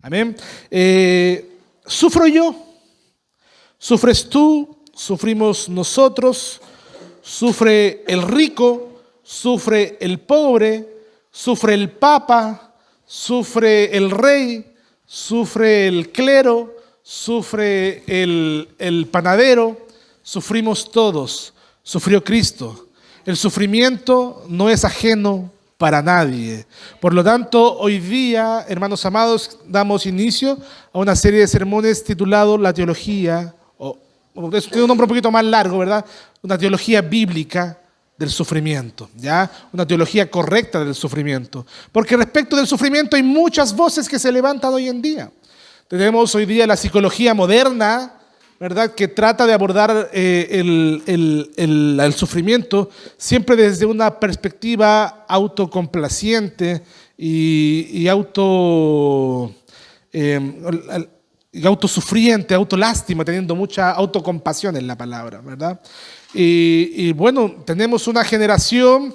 Amén. Sufro yo, sufres tú, sufrimos nosotros, sufre el rico, sufre el pobre, sufre el papa, sufre el rey, sufre el clero, sufre el panadero, sufrimos todos, sufrió Cristo. El sufrimiento no es ajeno para nadie. Por lo tanto, hoy día, hermanos amados, damos inicio a una serie de sermones titulado La Teología, tiene un nombre un poquito más largo, ¿verdad? Una teología bíblica del sufrimiento, ¿ya? Una teología correcta del sufrimiento. Porque respecto del sufrimiento hay muchas voces que se levantan hoy en día. Tenemos hoy día la psicología moderna, ¿verdad?, que trata de abordar el sufrimiento siempre desde una perspectiva autocomplaciente y autosufriente, autolástima, teniendo mucha autocompasión en la palabra, ¿verdad? Y bueno, tenemos una generación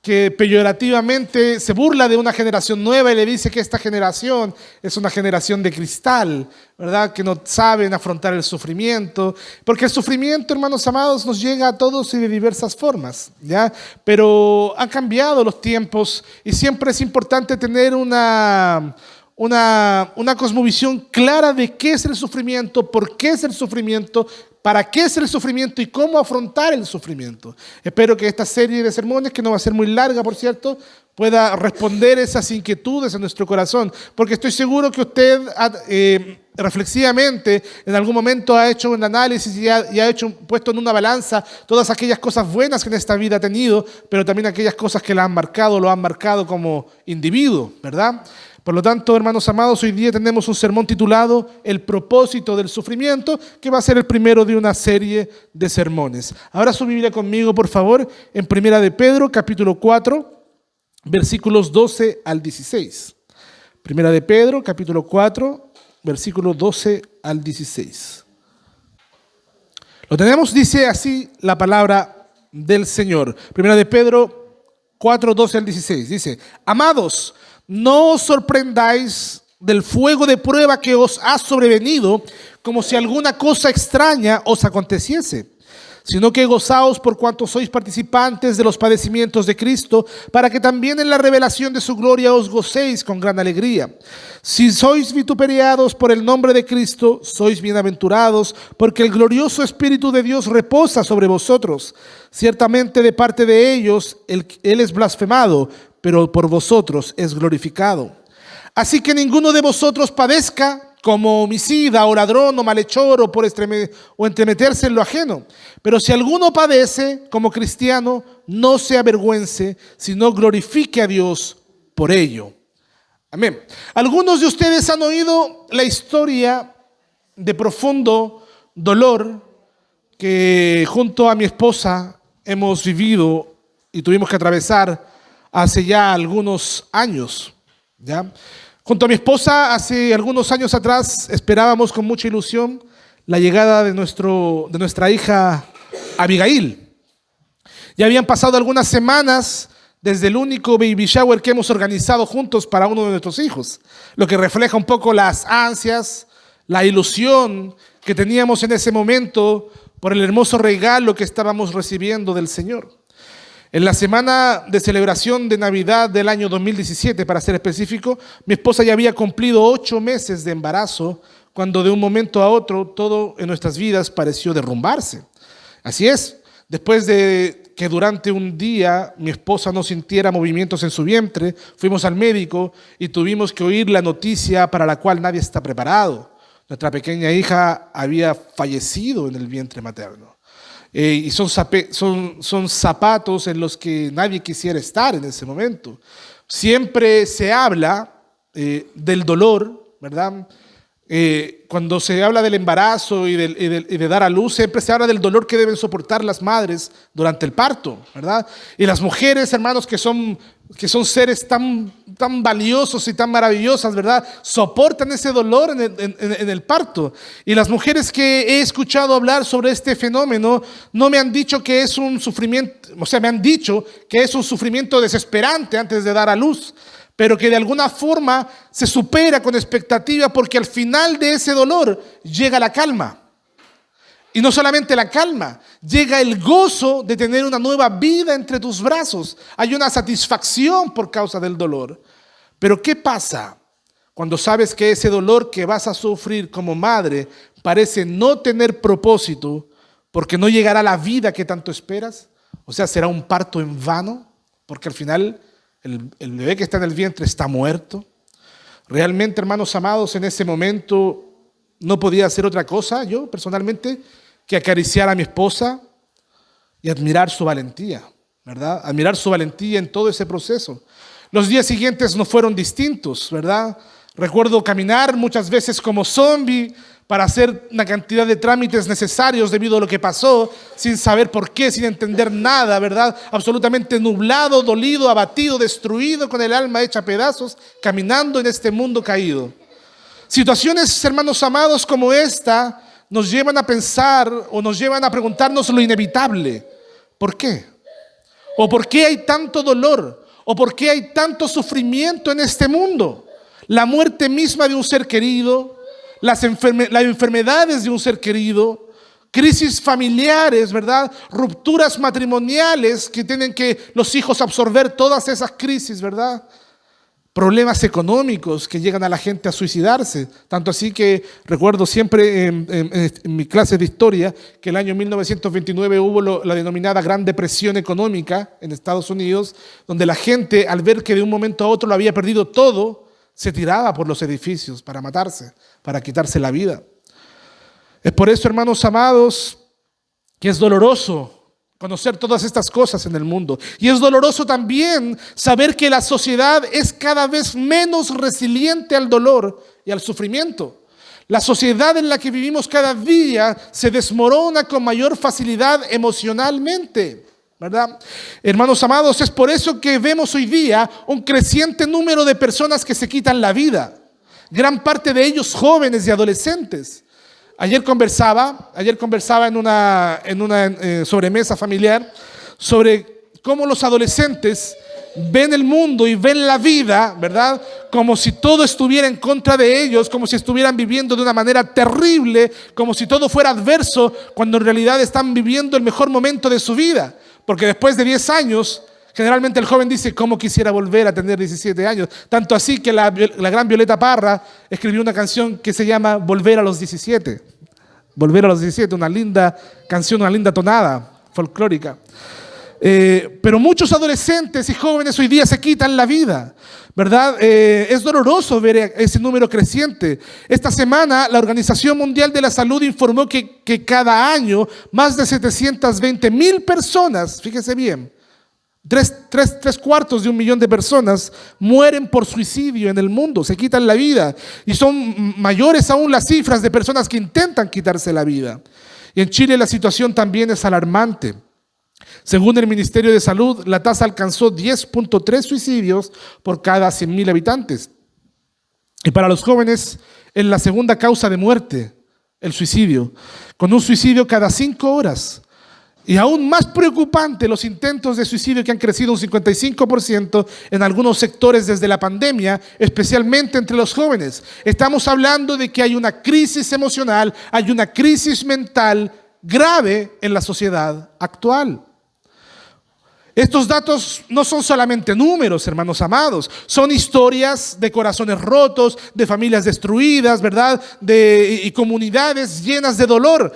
que peyorativamente se burla de una generación nueva y le dice que esta generación es una generación de cristal, ¿verdad? Que no saben afrontar el sufrimiento, porque el sufrimiento, hermanos amados, nos llega a todos y de diversas formas, ¿ya? Pero han cambiado los tiempos y siempre es importante tener una cosmovisión clara de qué es el sufrimiento, por qué es el sufrimiento, para qué es el sufrimiento y cómo afrontar el sufrimiento. Espero que esta serie de sermones, que no va a ser muy larga, por cierto, pueda responder esas inquietudes en nuestro corazón, porque estoy seguro que usted reflexivamente en algún momento ha hecho un análisis y ha puesto en una balanza todas aquellas cosas buenas que en esta vida ha tenido, pero también aquellas cosas que lo han marcado como individuo, ¿verdad? Por lo tanto, hermanos amados, hoy día tenemos un sermón titulado El propósito del sufrimiento, que va a ser el primero de una serie de sermones. Abra su Biblia conmigo, por favor, en Primera de Pedro, capítulo 4, versículos 12 al 16. Primera de Pedro, capítulo 4, versículos 12 al 16. Lo tenemos, dice así la palabra del Señor. Primera de Pedro 4, 12 al 16. Dice: Amados, no os sorprendáis del fuego de prueba que os ha sobrevenido, como si alguna cosa extraña os aconteciese, sino que gozaos por cuanto sois participantes de los padecimientos de Cristo, para que también en la revelación de su gloria os gocéis con gran alegría. Si sois vituperiados por el nombre de Cristo, sois bienaventurados, porque el glorioso Espíritu de Dios reposa sobre vosotros. Ciertamente de parte de ellos Él es blasfemado, pero por vosotros es glorificado. Así que ninguno de vosotros padezca como homicida o ladrón o malhechor o entremeterse en lo ajeno. Pero si alguno padece como cristiano, no se avergüence, sino glorifique a Dios por ello. Amén. Algunos de ustedes han oído la historia de profundo dolor que junto a mi esposa hemos vivido y tuvimos que atravesar hace ya algunos años, ¿ya? Junto a mi esposa, hace algunos años atrás, esperábamos con mucha ilusión la llegada de nuestra hija Abigail. Ya habían pasado algunas semanas desde el único baby shower que hemos organizado juntos para uno de nuestros hijos, lo que refleja un poco las ansias, la ilusión que teníamos en ese momento por el hermoso regalo que estábamos recibiendo del Señor. En la semana de celebración de Navidad del año 2017, para ser específico, mi esposa ya había cumplido 8 meses de embarazo, cuando de un momento a otro todo en nuestras vidas pareció derrumbarse. Así es, después de que durante un día mi esposa no sintiera movimientos en su vientre, fuimos al médico y tuvimos que oír la noticia para la cual nadie está preparado. Nuestra pequeña hija había fallecido en el vientre materno. Y son zapatos en los que nadie quisiera estar en ese momento. Siempre se habla del dolor, ¿verdad? Cuando se habla del embarazo y de dar a luz, siempre se habla del dolor que deben soportar las madres durante el parto, ¿verdad? Y las mujeres, hermanos, que son seres tan valiosos y tan maravillosas, ¿verdad? Soportan ese dolor en el parto. Y las mujeres que he escuchado hablar sobre este fenómeno no me han dicho que es un sufrimiento, o sea, me han dicho que es un sufrimiento desesperante antes de dar a luz. pero que de alguna forma se supera con expectativa porque al final de ese dolor llega la calma. Y no solamente la calma, llega el gozo de tener una nueva vida entre tus brazos. Hay una satisfacción por causa del dolor. Pero ¿qué pasa cuando sabes que ese dolor que vas a sufrir como madre parece no tener propósito porque no llegará la vida que tanto esperas? O sea, será un parto en vano porque al final el bebé que está en el vientre está muerto. Realmente, hermanos amados, en ese momento no podía hacer otra cosa, yo personalmente, que acariciar a mi esposa y admirar su valentía, ¿verdad? Admirar su valentía en todo ese proceso. Los días siguientes no fueron distintos, ¿verdad? Recuerdo caminar muchas veces como zombie para hacer una cantidad de trámites necesarios debido a lo que pasó, sin saber por qué, sin entender nada, ¿verdad? Absolutamente nublado, dolido, abatido, destruido, con el alma hecha pedazos, caminando en este mundo caído. Situaciones, hermanos amados, como esta nos llevan a pensar o nos llevan a preguntarnos lo inevitable. ¿Por qué? ¿O por qué hay tanto dolor? ¿O por qué hay tanto sufrimiento en este mundo? La muerte misma de un ser querido, las enfermedades de un ser querido, crisis familiares, ¿verdad? Rupturas matrimoniales que tienen que los hijos absorber todas esas crisis, ¿verdad? Problemas económicos que llegan a la gente a suicidarse. Tanto así que recuerdo siempre en mi clase de historia que el año 1929 hubo la denominada Gran Depresión Económica en Estados Unidos, donde la gente, al ver que de un momento a otro lo había perdido todo, se tiraba por los edificios para matarse, para quitarse la vida. Es por eso, hermanos amados, que es doloroso conocer todas estas cosas en el mundo. Y es doloroso también saber que la sociedad es cada vez menos resiliente al dolor y al sufrimiento. La sociedad en la que vivimos cada día se desmorona con mayor facilidad emocionalmente, ¿verdad? Hermanos amados, es por eso que vemos hoy día un creciente número de personas que se quitan la vida. Gran parte de ellos jóvenes y adolescentes. Ayer conversaba en una sobremesa familiar sobre cómo los adolescentes ven el mundo y ven la vida, ¿verdad? Como si todo estuviera en contra de ellos, como si estuvieran viviendo de una manera terrible, como si todo fuera adverso, cuando en realidad están viviendo el mejor momento de su vida. Porque después de 10 años, generalmente el joven dice, ¿cómo quisiera volver a tener 17 años? Tanto así que la gran Violeta Parra escribió una canción que se llama Volver a los 17. Volver a los 17, una linda canción, una linda tonada folclórica. Pero muchos adolescentes y jóvenes hoy día se quitan la vida, ¿verdad? Es doloroso ver ese número creciente. Esta semana la Organización Mundial de la Salud informó que cada año más de 720,000 personas, fíjese bien, tres cuartos de 1,000,000 de personas mueren por suicidio en el mundo, se quitan la vida. Y son mayores aún las cifras de personas que intentan quitarse la vida. Y en Chile la situación también es alarmante. Según el Ministerio de Salud, la tasa alcanzó 10.3 suicidios por cada 100,000 habitantes. Y para los jóvenes es la segunda causa de muerte, el suicidio, con un suicidio cada 5 horas. Y aún más preocupante, los intentos de suicidio que han crecido un 55% en algunos sectores desde la pandemia, especialmente entre los jóvenes. Estamos hablando de que hay una crisis emocional, hay una crisis mental grave en la sociedad actual. Estos datos no son solamente números, hermanos amados, son historias de corazones rotos, de familias destruidas, ¿verdad? Y comunidades llenas de dolor.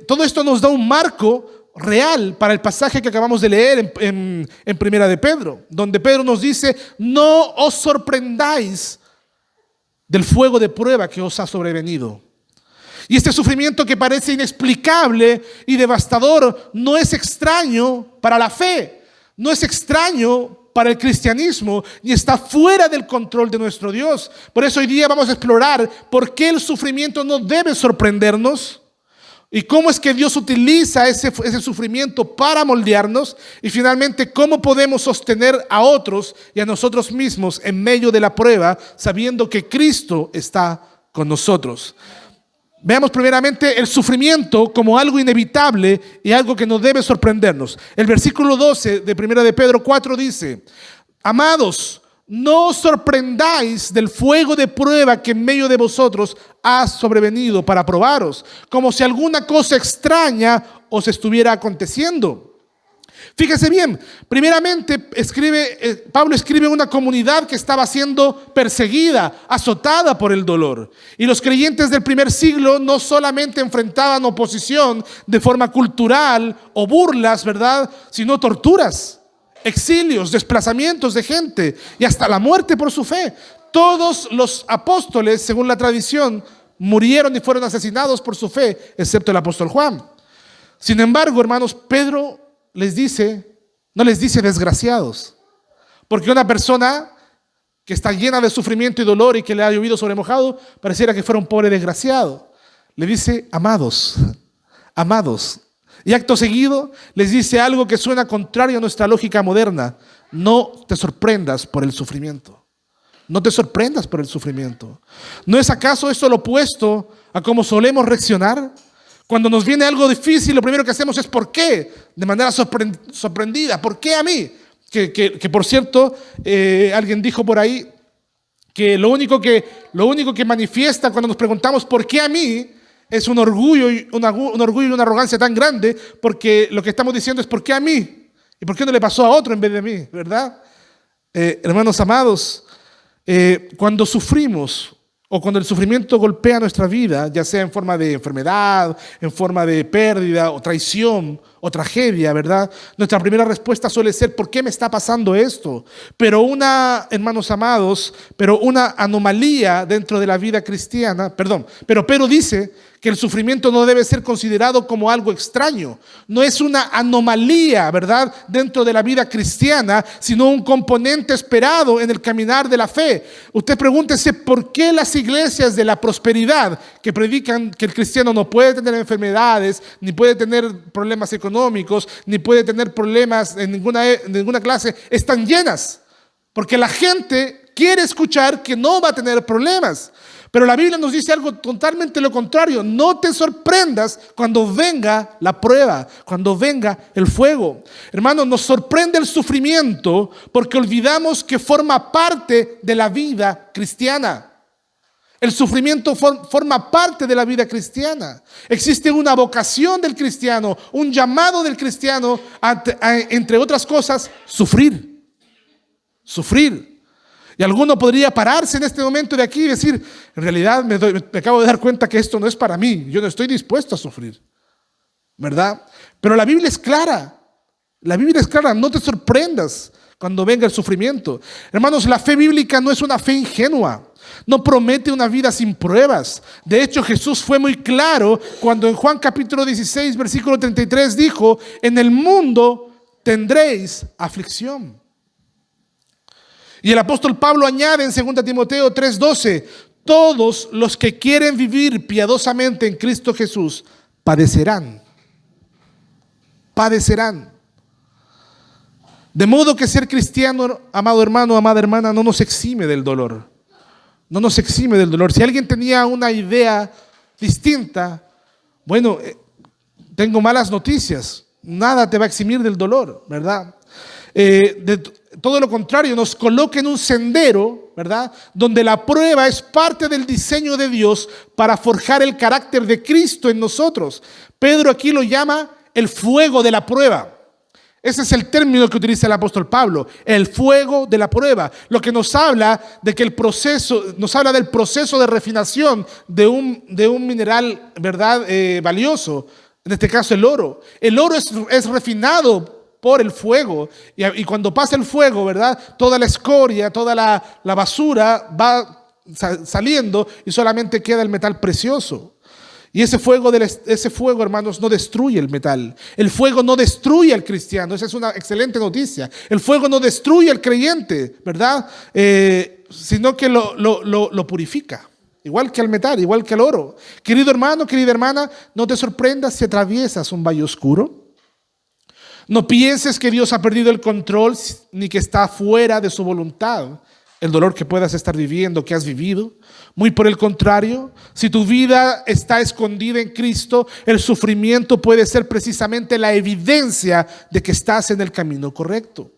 Todo esto nos da un marco real para el pasaje que acabamos de leer en Primera de Pedro, donde Pedro nos dice, no os sorprendáis del fuego de prueba que os ha sobrevenido. Y este sufrimiento que parece inexplicable y devastador no es extraño para la fe, no es extraño para el cristianismo y está fuera del control de nuestro Dios. Por eso hoy día vamos a explorar por qué el sufrimiento no debe sorprendernos y cómo es que Dios utiliza ese sufrimiento para moldearnos y finalmente cómo podemos sostener a otros y a nosotros mismos en medio de la prueba sabiendo que Cristo está con nosotros. Veamos primeramente el sufrimiento como algo inevitable y algo que no debe sorprendernos. El versículo 12 de 1 de Pedro 4 dice, amados, no os sorprendáis del fuego de prueba que en medio de vosotros ha sobrevenido para probaros, como si alguna cosa extraña os estuviera aconteciendo. Fíjese bien, primeramente Pablo escribe en una comunidad que estaba siendo perseguida, azotada por el dolor. Y los creyentes del primer siglo no solamente enfrentaban oposición de forma cultural o burlas, ¿verdad?, sino torturas, exilios, desplazamientos de gente y hasta la muerte por su fe. Todos los apóstoles, según la tradición, murieron y fueron asesinados por su fe, excepto el apóstol Juan. Sin embargo, hermanos, Pedro no les dice desgraciados, porque una persona que está llena de sufrimiento y dolor y que le ha llovido sobre mojado, pareciera que fuera un pobre desgraciado. Le dice amados, amados. Y acto seguido les dice algo que suena contrario a nuestra lógica moderna: no te sorprendas por el sufrimiento. No te sorprendas por el sufrimiento. ¿No es acaso esto lo opuesto a cómo solemos reaccionar? Cuando nos viene algo difícil, lo primero que hacemos es ¿por qué? De manera sorprendida. ¿Por qué a mí? Que por cierto, alguien dijo por ahí que lo único que manifiesta cuando nos preguntamos ¿por qué a mí? Es un orgullo y una arrogancia tan grande, porque lo que estamos diciendo es ¿por qué a mí? ¿Y por qué no le pasó a otro en vez de mí? ¿Verdad? Hermanos amados, cuando sufrimos o cuando el sufrimiento golpea nuestra vida, ya sea en forma de enfermedad, en forma de pérdida o traición o tragedia, ¿verdad? Nuestra primera respuesta suele ser ¿por qué me está pasando esto? Pero hermanos amados, una anomalía dentro de la vida cristiana, pero Pedro dice que el sufrimiento no debe ser considerado como algo extraño. No es una anomalía, ¿verdad?, dentro de la vida cristiana, sino un componente esperado en el caminar de la fe. Usted pregúntese por qué las iglesias de la prosperidad que predican que el cristiano no puede tener enfermedades, ni puede tener problemas económicos, ni puede tener problemas en ninguna clase, están llenas. Porque la gente quiere escuchar que no va a tener problemas. Pero la Biblia nos dice algo totalmente lo contrario. No te sorprendas cuando venga la prueba, cuando venga el fuego. Hermanos, nos sorprende el sufrimiento porque olvidamos que forma parte de la vida cristiana. El sufrimiento forma parte de la vida cristiana. Existe una vocación del cristiano, un llamado del cristiano, entre otras cosas, sufrir. Sufrir. Y alguno podría pararse en este momento de aquí y decir, en realidad me acabo de dar cuenta que esto no es para mí, yo no estoy dispuesto a sufrir, ¿verdad? Pero la Biblia es clara, no te sorprendas cuando venga el sufrimiento. Hermanos, la fe bíblica no es una fe ingenua, no promete una vida sin pruebas. De hecho, Jesús fue muy claro cuando en Juan capítulo 16, versículo 33 dijo, en el mundo tendréis aflicción. Y el apóstol Pablo añade en 2 Timoteo 3:12, todos los que quieren vivir piadosamente en Cristo Jesús padecerán. De modo que ser cristiano, amado hermano, amada hermana, no nos exime del dolor. No nos exime del dolor. Si alguien tenía una idea distinta, bueno, tengo malas noticias. Nada te va a eximir del dolor, ¿verdad? Todo lo contrario, nos coloca en un sendero, ¿verdad?, donde la prueba es parte del diseño de Dios para forjar el carácter de Cristo en nosotros. Pedro aquí lo llama el fuego de la prueba. Ese es el término que utiliza el apóstol Pablo, el fuego de la prueba. Lo que nos habla de que nos habla del proceso de refinación de un mineral, ¿verdad?, valioso. En este caso el oro. El oro es refinado por el fuego, y cuando pasa el fuego, ¿verdad?, toda la escoria, toda la basura va saliendo y solamente queda el metal precioso. Y ese fuego, hermanos, no destruye el metal. El fuego no destruye al cristiano. Esa es una excelente noticia. El fuego no destruye al creyente, ¿verdad?, sino que lo purifica. Igual que al metal, igual que al oro. Querido hermano, querida hermana, no te sorprendas si atraviesas un valle oscuro. No pienses que Dios ha perdido el control ni que está fuera de su voluntad el dolor que puedas estar viviendo, que has vivido. Muy por el contrario, si tu vida está escondida en Cristo, el sufrimiento puede ser precisamente la evidencia de que estás en el camino correcto.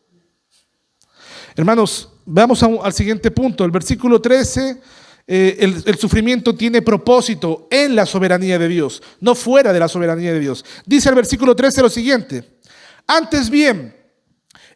Hermanos, Vamos al siguiente punto, el versículo 13. El sufrimiento tiene propósito en la soberanía de Dios, no fuera de la soberanía de Dios. Dice el versículo 13 lo siguiente: antes bien,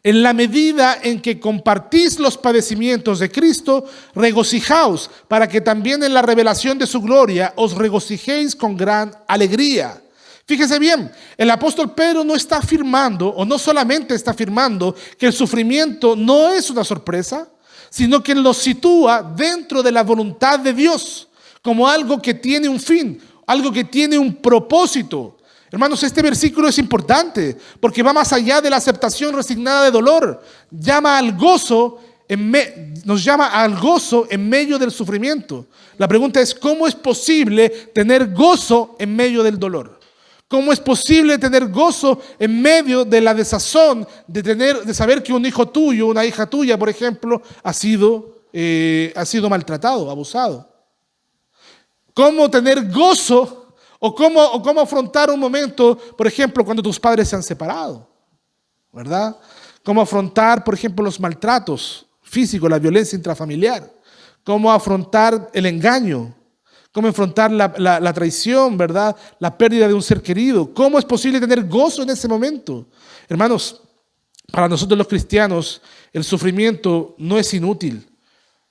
en la medida en que compartís los padecimientos de Cristo, regocijaos, para que también en la revelación de su gloria os regocijéis con gran alegría. Fíjese bien, el apóstol Pedro no está afirmando, o no solamente está afirmando, que el sufrimiento no es una sorpresa, sino que lo sitúa dentro de la voluntad de Dios, como algo que tiene un fin, algo que tiene un propósito. Hermanos, este versículo es importante porque va más allá de la aceptación resignada de dolor. Nos llama al gozo en medio del sufrimiento. La pregunta es: ¿cómo es posible tener gozo en medio del dolor? ¿Cómo es posible tener gozo en medio de la desazón de saber que un hijo tuyo, una hija tuya, por ejemplo, ha sido maltratado, abusado? ¿Cómo tener gozo o cómo afrontar un momento, por ejemplo, cuando tus padres se han separado? ¿Verdad? ¿Cómo afrontar, por ejemplo, los maltratos físicos, la violencia intrafamiliar? ¿Cómo afrontar el engaño? ¿Cómo enfrentar la traición, verdad? La pérdida de un ser querido. ¿Cómo es posible tener gozo en ese momento? Hermanos, para nosotros los cristianos, el sufrimiento no es inútil,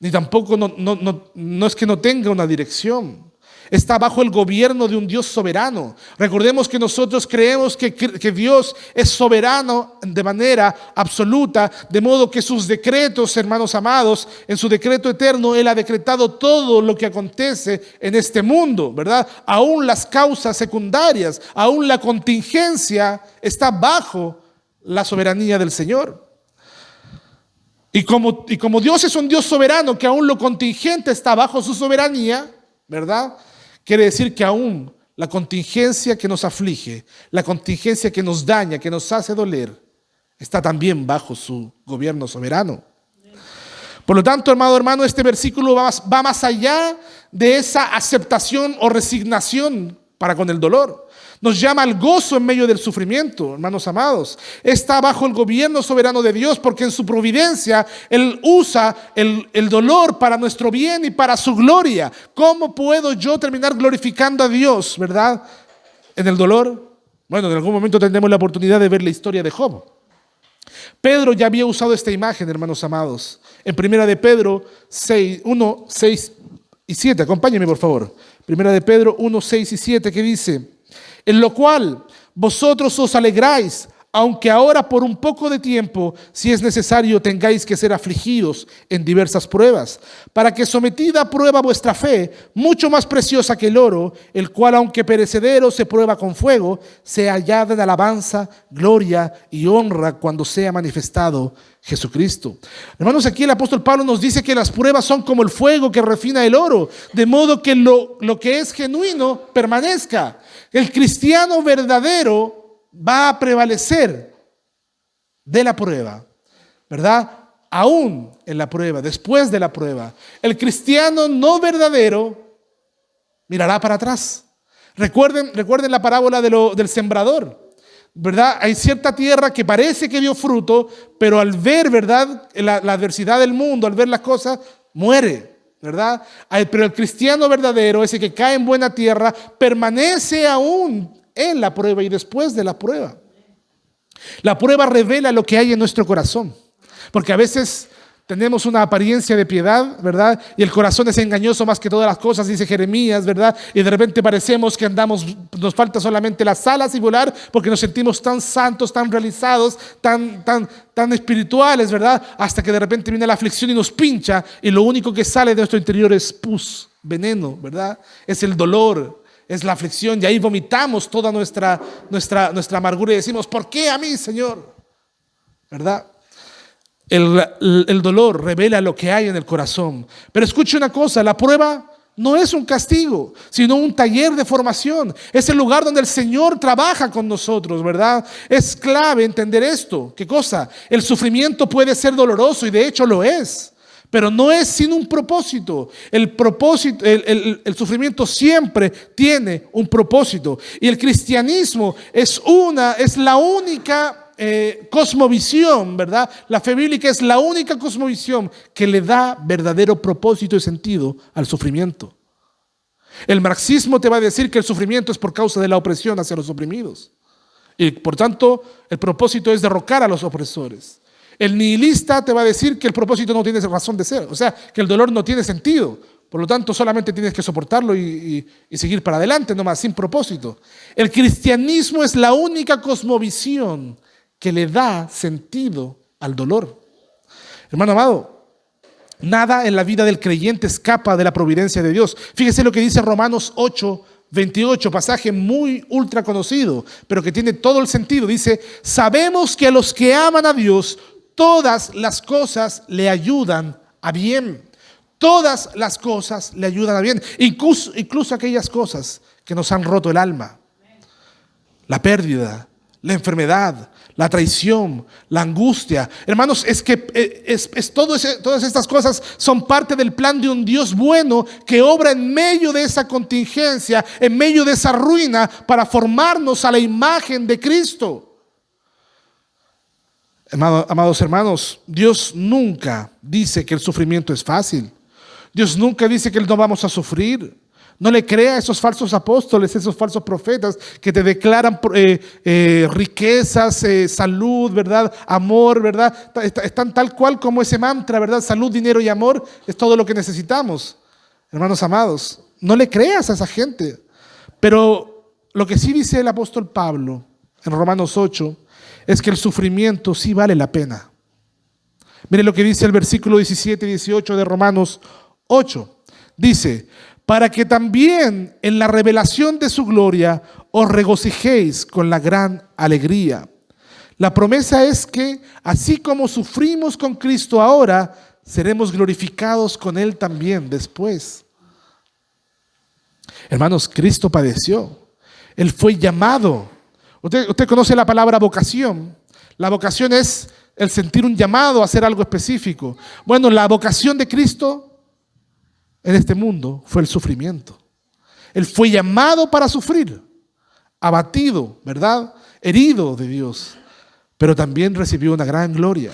ni tampoco no es que no tenga una dirección. Está bajo el gobierno de un Dios soberano. Recordemos que nosotros creemos que Dios es soberano de manera absoluta, de modo que sus decretos, hermanos amados, en su decreto eterno, Él ha decretado todo lo que acontece en este mundo, ¿verdad? Aún las causas secundarias, aún la contingencia está bajo la soberanía del Señor. Y como Dios es un Dios soberano, que aún lo contingente está bajo su soberanía, ¿verdad? Quiere decir que aún la contingencia que nos aflige, la contingencia que nos daña, que nos hace doler, está también bajo su gobierno soberano. Por lo tanto, hermano, este versículo va más allá de esa aceptación o resignación para con el dolor. Nos llama al gozo en medio del sufrimiento, hermanos amados. Está bajo el gobierno soberano de Dios, porque en su providencia Él usa el dolor para nuestro bien y para su gloria. ¿Cómo puedo yo terminar glorificando a Dios, verdad, en el dolor? Bueno, en algún momento tendremos la oportunidad de ver la historia de Job. Pedro ya había usado esta imagen, hermanos amados, en Primera de Pedro 1, 6 y 7. Acompáñenme, por favor. Primera de Pedro 1, 6 y 7, que dice: en lo cual vosotros os alegráis, aunque ahora por un poco de tiempo, si es necesario, tengáis que ser afligidos en diversas pruebas, para que sometida a prueba vuestra fe, mucho más preciosa que el oro, el cual aunque perecedero se prueba con fuego, sea hallada en alabanza, gloria y honra cuando sea manifestado Jesucristo. Hermanos, aquí el apóstol Pablo nos dice que las pruebas son como el fuego que refina el oro, de modo que lo que es genuino permanezca. El cristiano verdadero va a prevalecer de la prueba, ¿verdad? Aún en la prueba, después de la prueba. El cristiano no verdadero mirará para atrás. Recuerden la parábola del sembrador, ¿verdad? Hay cierta tierra que parece que dio fruto, pero al ver, ¿verdad?, la adversidad del mundo, al ver las cosas, muere, ¿verdad? Pero el cristiano verdadero, ese que cae en buena tierra, permanece aún en la prueba y después de la prueba. La prueba revela lo que hay en nuestro corazón, porque a veces tenemos una apariencia de piedad, ¿verdad? Y el corazón es engañoso más que todas las cosas, dice Jeremías, ¿verdad? Y de repente parecemos que nos falta solamente las alas y volar, porque nos sentimos tan santos, tan realizados, tan espirituales, ¿verdad? Hasta que de repente viene la aflicción y nos pincha, y lo único que sale de nuestro interior es pus, veneno, ¿verdad? Es el dolor, es la aflicción, y ahí vomitamos toda nuestra amargura y decimos: ¿por qué a mí, Señor? ¿Verdad? El dolor revela lo que hay en el corazón. Pero escuche una cosa: la prueba no es un castigo, sino un taller de formación. Es el lugar donde el Señor trabaja con nosotros, ¿verdad? Es clave entender esto. ¿Qué cosa? El sufrimiento puede ser doloroso, y de hecho lo es, pero no es sin un propósito. El sufrimiento siempre tiene un propósito. Y el cristianismo es la única cosmovisión, ¿verdad? La fe bíblica es la única cosmovisión que le da verdadero propósito y sentido al sufrimiento. El marxismo te va a decir que el sufrimiento es por causa de la opresión hacia los oprimidos. Y por tanto, el propósito es derrocar a los opresores. El nihilista te va a decir que el propósito no tiene razón de ser. O sea, que el dolor no tiene sentido. Por lo tanto, solamente tienes que soportarlo y seguir para adelante, nomás, sin propósito. El cristianismo es la única cosmovisión que le da sentido al dolor. Hermano amado, nada en la vida del creyente escapa de la providencia de Dios. Fíjese lo que dice Romanos 8:28, pasaje muy ultra conocido, pero que tiene todo el sentido. Dice, sabemos que a los que aman a Dios, todas las cosas le ayudan a bien. Todas las cosas le ayudan a bien, incluso aquellas cosas que nos han roto el alma. La pérdida, la enfermedad, la traición, la angustia. Hermanos, es que todas estas cosas son parte del plan de un Dios bueno que obra en medio de esa contingencia, en medio de esa ruina, para formarnos a la imagen de Cristo. Amados hermanos, Dios nunca dice que el sufrimiento es fácil. Dios nunca dice que no vamos a sufrir. No le crea a esos falsos apóstoles, esos falsos profetas que te declaran riquezas, salud, ¿verdad? Amor, ¿verdad? Están tal cual como ese mantra, ¿verdad? Salud, dinero y amor es todo lo que necesitamos. Hermanos amados, no le creas a esa gente. Pero lo que sí dice el apóstol Pablo en Romanos 8 es que el sufrimiento sí vale la pena. Mire lo que dice el versículo 17 y 18 de Romanos 8. Dice, para que también en la revelación de su gloria os regocijéis con la gran alegría. La promesa es que así como sufrimos con Cristo ahora, seremos glorificados con Él también después. Hermanos, Cristo padeció. Él fue llamado. Usted conoce la palabra vocación. La vocación es el sentir un llamado a hacer algo específico. Bueno, la vocación de Cristo en este mundo fue el sufrimiento. Él fue llamado para sufrir, abatido, ¿verdad? Herido de Dios, pero también recibió una gran gloria.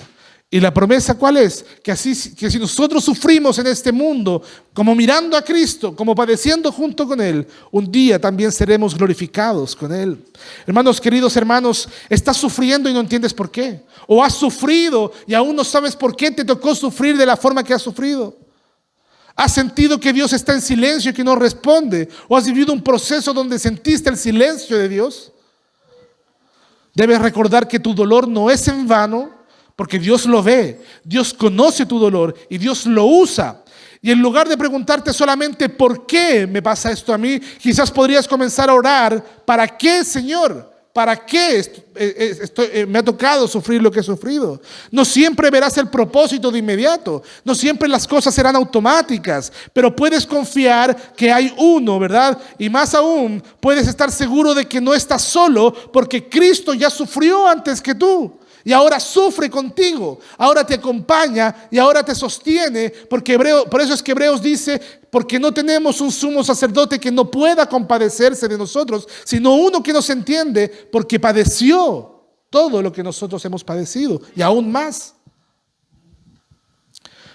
Y la promesa, ¿cuál es? Que si nosotros sufrimos en este mundo, como mirando a Cristo, como padeciendo junto con Él, un día también seremos glorificados con Él. Hermanos, queridos hermanos, ¿estás sufriendo y no entiendes por qué? ¿O has sufrido y aún no sabes por qué te tocó sufrir de la forma que has sufrido? ¿Has sentido que Dios está en silencio y que no responde? ¿O has vivido un proceso donde sentiste el silencio de Dios? Debes recordar que tu dolor no es en vano, porque Dios lo ve, Dios conoce tu dolor y Dios lo usa. Y en lugar de preguntarte solamente ¿por qué me pasa esto a mí?, quizás podrías comenzar a orar: ¿para qué, Señor? ¿Para qué me ha tocado sufrir lo que he sufrido? No siempre verás el propósito de inmediato. No siempre las cosas serán automáticas. Pero puedes confiar que hay uno, ¿verdad? Y más aún, puedes estar seguro de que no estás solo, porque Cristo ya sufrió antes que tú. Y ahora sufre contigo, ahora te acompaña y ahora te sostiene, porque por eso es que Hebreos dice, porque no tenemos un sumo sacerdote que no pueda compadecerse de nosotros, sino uno que nos entiende, porque padeció todo lo que nosotros hemos padecido y aún más.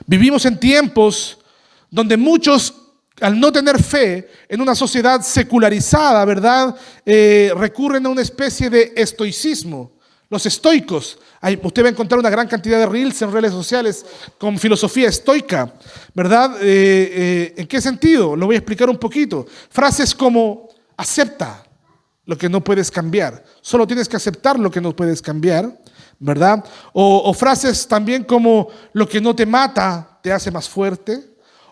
Vivimos en tiempos donde muchos, al no tener fe en una sociedad secularizada, ¿verdad?, recurren a una especie de estoicismo. Los estoicos, usted va a encontrar una gran cantidad de reels en redes sociales con filosofía estoica, ¿verdad? ¿En qué sentido? Lo voy a explicar un poquito. Frases como: acepta lo que no puedes cambiar, solo tienes que aceptar lo que no puedes cambiar, ¿verdad? O frases también como: lo que no te mata te hace más fuerte,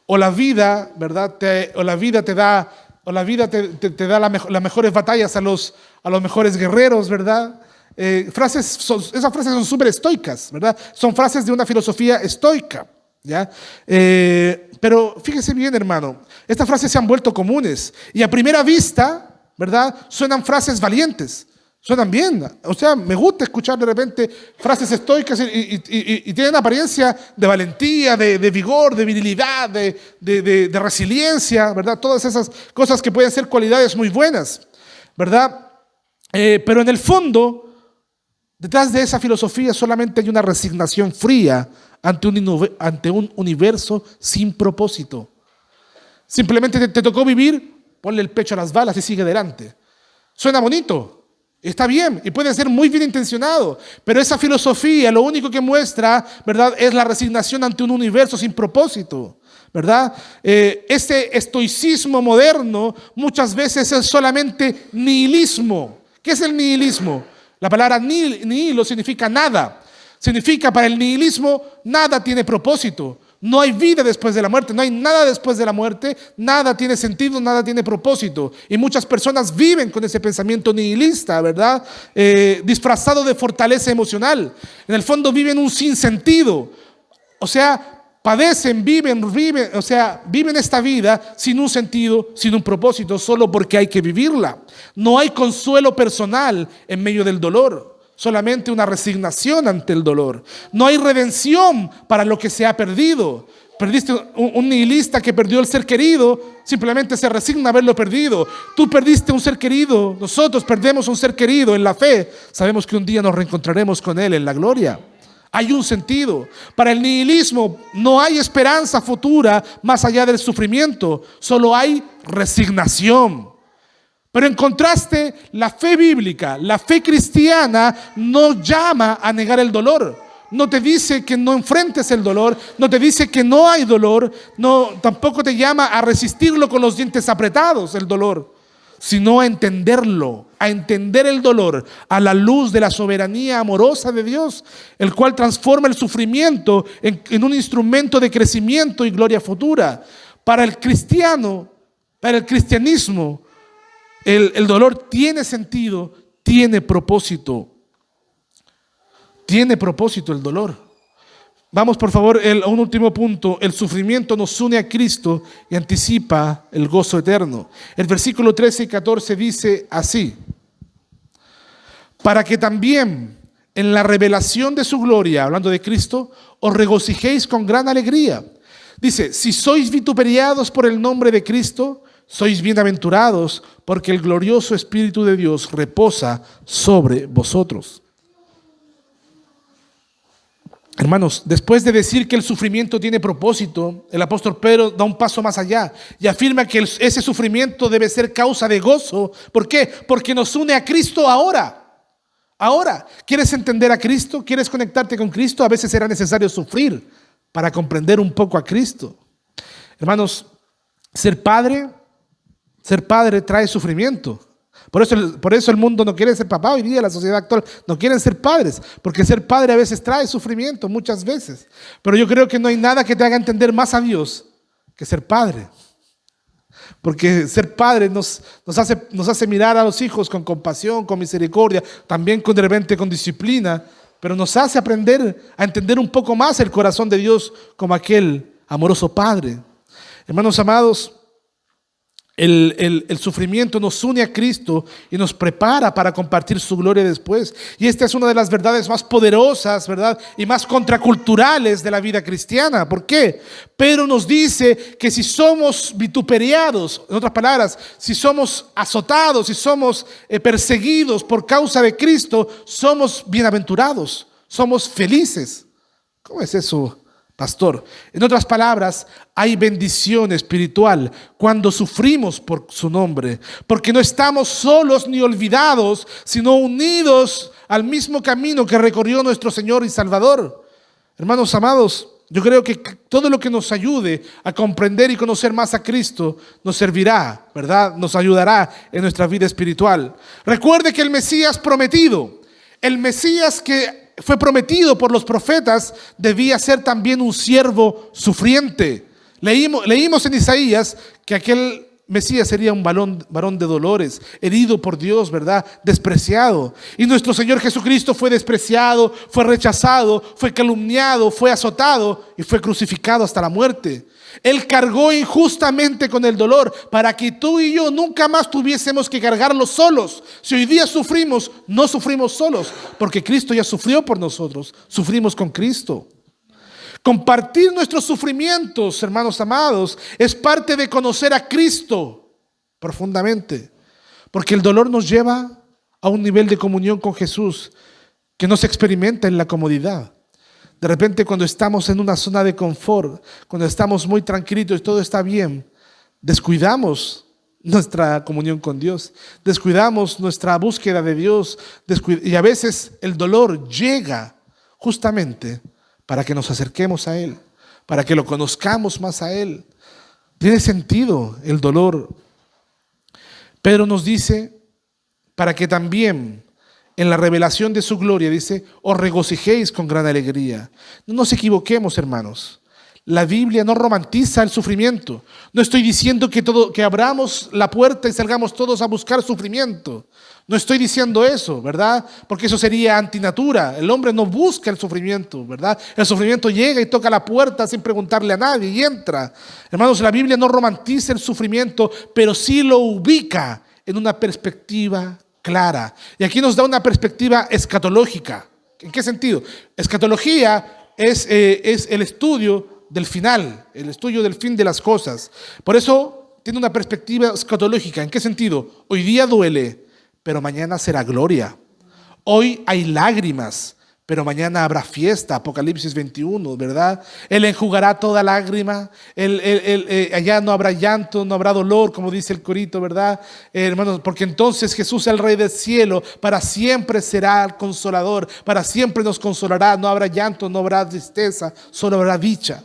o la vida, ¿verdad? La vida te da las mejores batallas a los mejores guerreros, ¿verdad? Esas frases son súper estoicas, ¿verdad? Son frases de una filosofía estoica, ¿ya? Pero fíjese bien, hermano, estas frases se han vuelto comunes y a primera vista, ¿verdad?, suenan frases valientes, suenan bien. O sea, me gusta escuchar de repente frases estoicas y tienen apariencia de valentía, de vigor, de virilidad, de resiliencia, ¿verdad? Todas esas cosas que pueden ser cualidades muy buenas, ¿verdad? Pero en el fondo Detrás de esa filosofía solamente hay una resignación fría ante un universo sin propósito. Simplemente te tocó vivir, ponle el pecho a las balas y sigue adelante. Suena bonito, está bien y puede ser muy bien intencionado, pero esa filosofía lo único que muestra, ¿verdad?, es la resignación ante un universo sin propósito, ¿verdad? Este estoicismo moderno muchas veces es solamente nihilismo. ¿Qué es el nihilismo? La palabra nihilo significa nada. Significa, para el nihilismo, nada tiene propósito. No hay vida después de la muerte, no hay nada después de la muerte, nada tiene sentido, nada tiene propósito. Y muchas personas viven con ese pensamiento nihilista, ¿verdad? Disfrazado de fortaleza emocional. En el fondo viven un sinsentido. O sea, viven esta vida sin un sentido, sin un propósito, solo porque hay que vivirla. No hay consuelo personal en medio del dolor. Solamente una resignación ante el dolor. No hay redención para lo que se ha perdido. Perdiste un nihilista que perdió el ser querido, simplemente se resigna a haberlo perdido. Tú perdiste un ser querido, nosotros perdemos un ser querido en la fe. Sabemos que un día nos reencontraremos con él en la gloria. Hay un sentido. Para el nihilismo no hay esperanza futura más allá del sufrimiento, solo hay resignación. Pero en contraste, la fe bíblica, la fe cristiana no llama a negar el dolor. No te dice que no enfrentes el dolor, no te dice que no hay dolor, tampoco te llama a resistirlo con los dientes apretados, el dolor, sino a entenderlo, a entender el dolor a la luz de la soberanía amorosa de Dios, el cual transforma el sufrimiento en un instrumento de crecimiento y gloria futura. Para el cristiano, para el cristianismo, el dolor tiene sentido, tiene propósito. Tiene propósito el dolor. Vamos por favor a un último punto. El sufrimiento nos une a Cristo y anticipa el gozo eterno. El versículo 13 y 14 dice así: para que también en la revelación de su gloria, hablando de Cristo, os regocijéis con gran alegría. Dice, si sois vituperiados por el nombre de Cristo, sois bienaventurados, porque el glorioso Espíritu de Dios reposa sobre vosotros. Hermanos, después de decir que el sufrimiento tiene propósito, el apóstol Pedro da un paso más allá y afirma que ese sufrimiento debe ser causa de gozo. ¿Por qué? Porque nos une a Cristo ahora. Ahora, ¿quieres entender a Cristo? ¿Quieres conectarte con Cristo? A veces será necesario sufrir para comprender un poco a Cristo. Hermanos, ser padre trae sufrimiento. Por eso el mundo no quiere ser papá hoy día, la sociedad actual no quieren ser padres, porque ser padre a veces trae sufrimiento, muchas veces. Pero yo creo que no hay nada que te haga entender más a Dios que ser padre. Porque ser padre nos hace mirar a los hijos con compasión, con misericordia, también de repente con disciplina, pero nos hace aprender a entender un poco más el corazón de Dios como aquel amoroso Padre. Hermanos amados, el sufrimiento nos une a Cristo y nos prepara para compartir su gloria después. Y esta es una de las verdades más poderosas, ¿verdad? Y más contraculturales de la vida cristiana. ¿Por qué? Pedro nos dice que si somos vituperiados, en otras palabras, si somos azotados, si somos perseguidos por causa de Cristo, somos bienaventurados, somos felices. ¿Cómo es eso, pastor? En otras palabras, hay bendición espiritual cuando sufrimos por su nombre, porque no estamos solos ni olvidados, sino unidos al mismo camino que recorrió nuestro Señor y Salvador. Hermanos amados, yo creo que todo lo que nos ayude a comprender y conocer más a Cristo nos servirá, ¿verdad? Nos ayudará en nuestra vida espiritual. Recuerde que el Mesías prometido, el Mesías que fue prometido por los profetas, debía ser también un siervo sufriente. Leímos en Isaías que aquel Mesías sería un varón de dolores, herido por Dios, ¿verdad? Despreciado. Y nuestro Señor Jesucristo fue despreciado, fue rechazado, fue calumniado, fue azotado y fue crucificado hasta la muerte. Él cargó injustamente con el dolor para que tú y yo nunca más tuviésemos que cargarlo solos. Si hoy día sufrimos, no sufrimos solos, porque Cristo ya sufrió por nosotros, sufrimos con Cristo. Compartir nuestros sufrimientos, hermanos amados, es parte de conocer a Cristo profundamente, porque el dolor nos lleva a un nivel de comunión con Jesús que no se experimenta en la comodidad. De repente, cuando estamos en una zona de confort, cuando estamos muy tranquilitos y todo está bien, descuidamos nuestra comunión con Dios, descuidamos nuestra búsqueda de Dios, y a veces el dolor llega justamente para que nos acerquemos a Él, para que lo conozcamos más a Él. Tiene sentido el dolor. Pedro nos dice, para que también en la revelación de su gloria, dice, os regocijéis con gran alegría. No nos equivoquemos, hermanos. La Biblia no romantiza el sufrimiento. No estoy diciendo que abramos la puerta y salgamos todos a buscar sufrimiento. No estoy diciendo eso, ¿verdad? Porque eso sería antinatura. El hombre no busca el sufrimiento, ¿verdad? El sufrimiento llega y toca la puerta sin preguntarle a nadie y entra. Hermanos, la Biblia no romantiza el sufrimiento, pero sí lo ubica en una perspectiva clara. Y aquí nos da una perspectiva escatológica. ¿En qué sentido? Escatología es el estudio del final, el estudio del fin de las cosas. Por eso tiene una perspectiva escatológica. ¿En qué sentido? Hoy día duele, pero mañana será gloria. Hoy hay lágrimas, pero mañana habrá fiesta. Apocalipsis 21, ¿verdad? Él enjugará toda lágrima. Allá no habrá llanto, no habrá dolor, como dice el corito, ¿verdad? Hermanos, porque entonces Jesús, el Rey del cielo, para siempre será el consolador, para siempre nos consolará. No habrá llanto, no habrá tristeza, solo habrá dicha.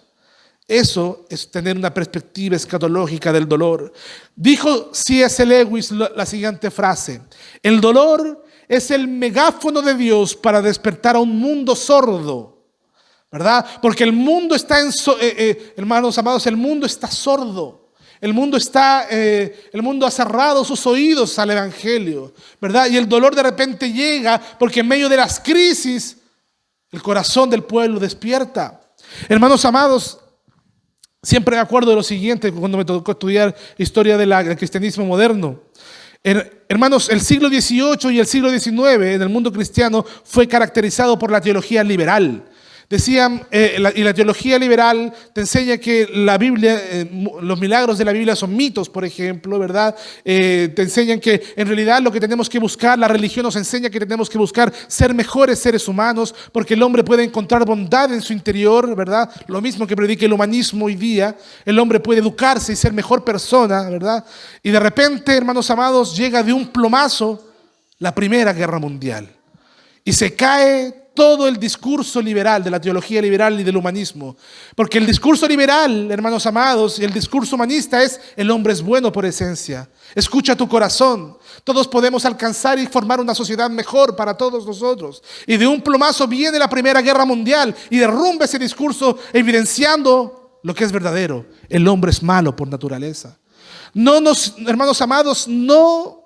Eso es tener una perspectiva escatológica del dolor. Dijo C.S. Lewis la siguiente frase: el dolor es el megáfono de Dios para despertar a un mundo sordo, ¿verdad? Porque el mundo está hermanos amados, el mundo está sordo. El mundo ha cerrado sus oídos al evangelio, ¿verdad? Y el dolor de repente llega porque en medio de las crisis el corazón del pueblo despierta. Hermanos amados, siempre me acuerdo de lo siguiente cuando me tocó estudiar historia del cristianismo moderno. Hermanos, el siglo XVIII y el siglo XIX en el mundo cristiano fue caracterizado por la teología liberal. Decían, y la teología liberal te enseña que la Biblia, los milagros de la Biblia son mitos, por ejemplo, ¿verdad? Te enseñan que en realidad lo que tenemos que buscar, la religión nos enseña que tenemos que buscar ser mejores seres humanos, porque el hombre puede encontrar bondad en su interior, ¿verdad? Lo mismo que predica el humanismo hoy día, el hombre puede educarse y ser mejor persona, ¿verdad? Y de repente, hermanos amados, llega de un plumazo la Primera Guerra Mundial y se cae todo el discurso liberal, de la teología liberal y del humanismo. Porque el discurso liberal, hermanos amados, y el discurso humanista es: el hombre es bueno por esencia. Escucha tu corazón. Todos podemos alcanzar y formar una sociedad mejor para todos nosotros. Y de un plumazo viene la Primera Guerra Mundial y derrumba ese discurso, evidenciando lo que es verdadero: el hombre es malo por naturaleza. Hermanos amados, no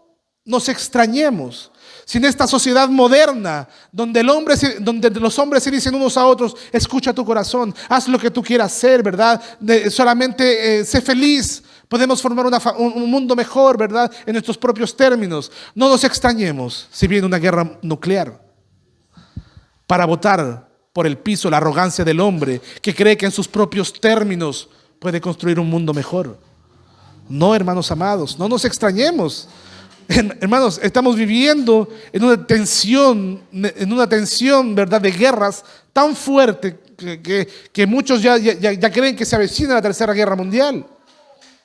nos extrañemos si en esta sociedad moderna, donde los hombres se dicen unos a otros: escucha tu corazón, haz lo que tú quieras hacer, ¿verdad? Solamente sé feliz, podemos formar un mundo mejor, ¿verdad? En nuestros propios términos. No nos extrañemos si viene una guerra nuclear para botar por el piso la arrogancia del hombre que cree que en sus propios términos puede construir un mundo mejor. No, hermanos amados, no nos extrañemos. Hermanos, estamos viviendo en una tensión, ¿verdad?, de guerras tan fuerte que muchos ya creen que se avecina la Tercera Guerra Mundial.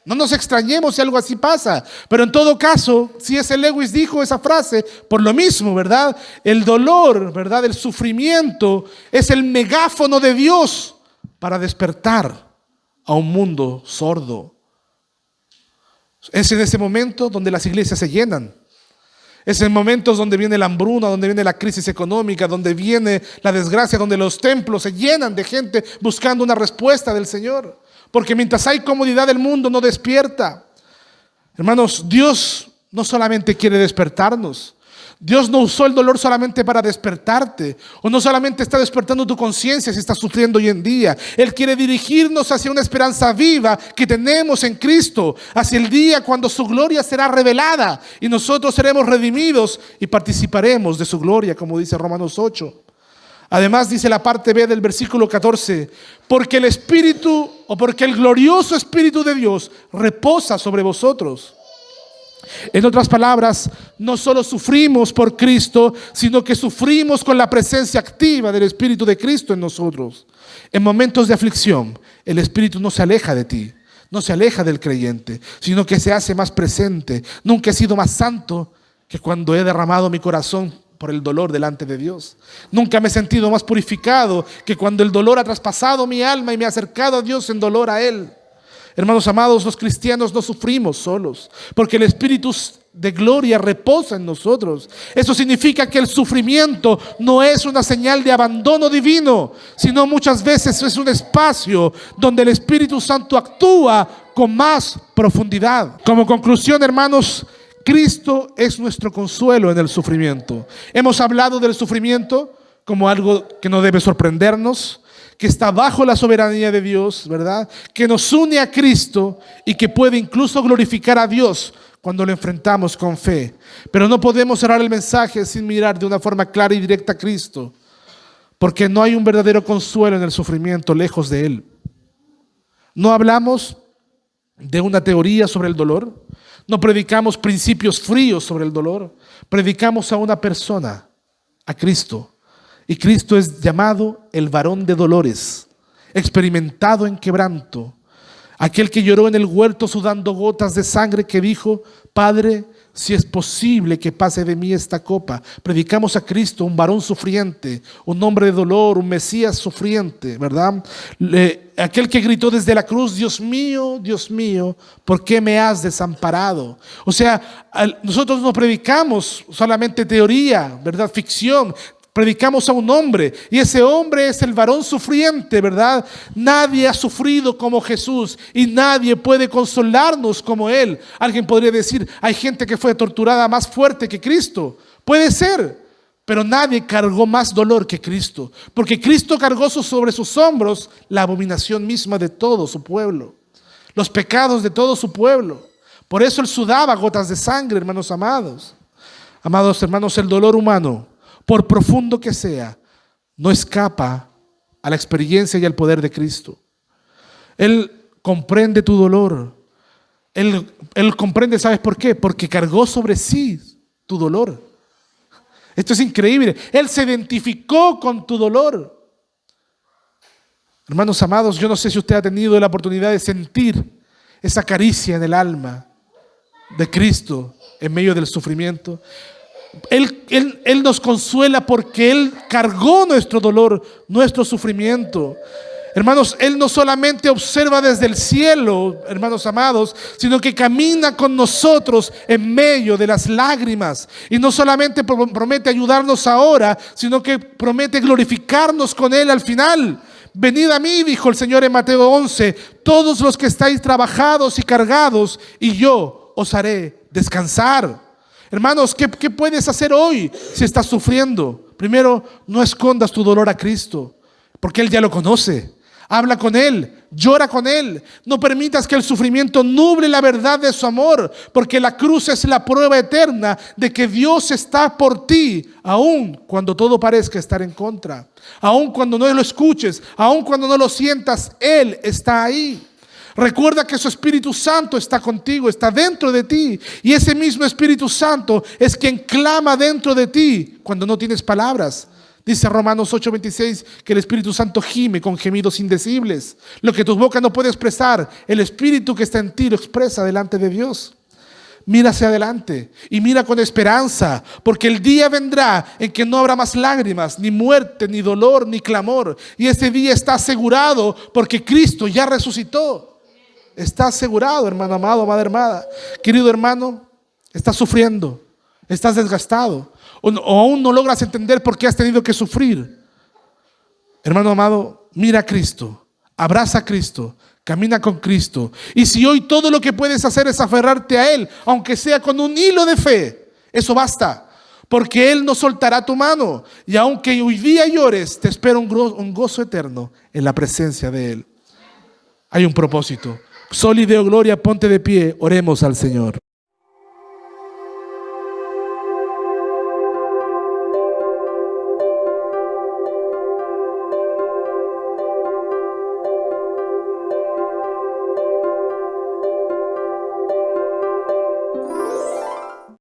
No nos extrañemos si algo así pasa. Pero en todo caso, C.S. Lewis dijo esa frase por lo mismo, ¿verdad? El dolor, ¿verdad?, el sufrimiento es el megáfono de Dios para despertar a un mundo sordo. Es en ese momento donde las iglesias se llenan. Es en momentos donde viene la hambruna, donde viene la crisis económica, donde viene la desgracia, donde los templos se llenan de gente buscando una respuesta del Señor. Porque mientras hay comodidad, el mundo no despierta. Hermanos, Dios no solamente quiere despertarnos. Dios no usó el dolor solamente para despertarte, o no solamente está despertando tu conciencia si estás sufriendo hoy en día. Él quiere dirigirnos hacia una esperanza viva que tenemos en Cristo, hacia el día cuando su gloria será revelada y nosotros seremos redimidos y participaremos de su gloria, como dice Romanos 8. Además dice la parte B del versículo 14: porque el Espíritu, o porque el glorioso Espíritu de Dios reposa sobre vosotros. En otras palabras, no solo sufrimos por Cristo, sino que sufrimos con la presencia activa del Espíritu de Cristo en nosotros. En momentos de aflicción, el Espíritu no se aleja de ti, no se aleja del creyente, sino que se hace más presente. Nunca he sido más santo que cuando he derramado mi corazón por el dolor delante de Dios. Nunca me he sentido más purificado que cuando el dolor ha traspasado mi alma y me ha acercado a Dios en dolor a Él. Hermanos amados, los cristianos no sufrimos solos, porque el Espíritu de gloria reposa en nosotros. Eso significa que el sufrimiento no es una señal de abandono divino, sino muchas veces es un espacio donde el Espíritu Santo actúa con más profundidad. Como conclusión, hermanos, Cristo es nuestro consuelo en el sufrimiento. Hemos hablado del sufrimiento como algo que no debe sorprendernos, que está bajo la soberanía de Dios, ¿verdad? Que nos une a Cristo y que puede incluso glorificar a Dios cuando lo enfrentamos con fe. Pero no podemos cerrar el mensaje sin mirar de una forma clara y directa a Cristo, porque no hay un verdadero consuelo en el sufrimiento lejos de Él. No hablamos de una teoría sobre el dolor, no predicamos principios fríos sobre el dolor, predicamos a una persona, a Cristo. Y Cristo es llamado el varón de dolores, experimentado en quebranto, aquel que lloró en el huerto sudando gotas de sangre, que dijo: Padre, si es posible que pase de mí esta copa. Predicamos a Cristo, un varón sufriente, un hombre de dolor, un Mesías sufriente, ¿verdad? Aquel que gritó desde la cruz: Dios mío, ¿por qué me has desamparado? O sea, nosotros no predicamos solamente teoría, ¿verdad? Ficción. Predicamos a un hombre, y ese hombre es el varón sufriente, ¿verdad? Nadie ha sufrido como Jesús y nadie puede consolarnos como Él. Alguien podría decir: hay gente que fue torturada más fuerte que Cristo. Puede ser, pero nadie cargó más dolor que Cristo, porque Cristo cargó sobre sus hombros la abominación misma de todo su pueblo, los pecados de todo su pueblo. Por eso Él sudaba gotas de sangre, hermanos amados. Amados hermanos, el dolor humano, por profundo que sea, no escapa a la experiencia y al poder de Cristo. Él comprende tu dolor. Él comprende, ¿sabes por qué? Porque cargó sobre sí tu dolor. Esto es increíble. Él se identificó con tu dolor. Hermanos amados, yo no sé si usted ha tenido la oportunidad de sentir esa caricia en el alma de Cristo en medio del sufrimiento. Él nos consuela porque Él cargó nuestro dolor, nuestro sufrimiento. Hermanos, Él no solamente observa desde el cielo, hermanos amados, sino que camina con nosotros en medio de las lágrimas. Y no solamente promete ayudarnos ahora, sino que promete glorificarnos con Él al final. Venid a mí, dijo el Señor en Mateo 11, todos los que estáis trabajados y cargados, y yo os haré descansar. Hermanos, ¿qué puedes hacer hoy si estás sufriendo? Primero, no escondas tu dolor a Cristo, porque Él ya lo conoce. Habla con Él, llora con Él. No permitas que el sufrimiento nuble la verdad de su amor, porque la cruz es la prueba eterna de que Dios está por ti, aun cuando todo parezca estar en contra. Aun cuando no lo escuches, aun cuando no lo sientas, Él está ahí. Recuerda que su Espíritu Santo está contigo, está dentro de ti. Y ese mismo Espíritu Santo es quien clama dentro de ti cuando no tienes palabras. Dice Romanos 8:26 que el Espíritu Santo gime con gemidos indecibles. Lo que tu boca no puede expresar, el Espíritu que está en ti lo expresa delante de Dios. Mira hacia adelante y mira con esperanza, porque el día vendrá en que no habrá más lágrimas, ni muerte, ni dolor, ni clamor. Y ese día está asegurado porque Cristo ya resucitó. Está asegurado, hermano amado, amada hermana. Querido hermano, estás sufriendo, estás desgastado, o aún no logras entender por qué has tenido que sufrir. Hermano amado, mira a Cristo, abraza a Cristo, camina con Cristo. Y si hoy todo lo que puedes hacer es aferrarte a Él, aunque sea con un hilo de fe, eso basta, porque Él no soltará tu mano. Y aunque hoy día llores, te espera un gozo eterno en la presencia de Él. Hay un propósito. Sol y Deo Gloria, ponte de pie, oremos al Señor.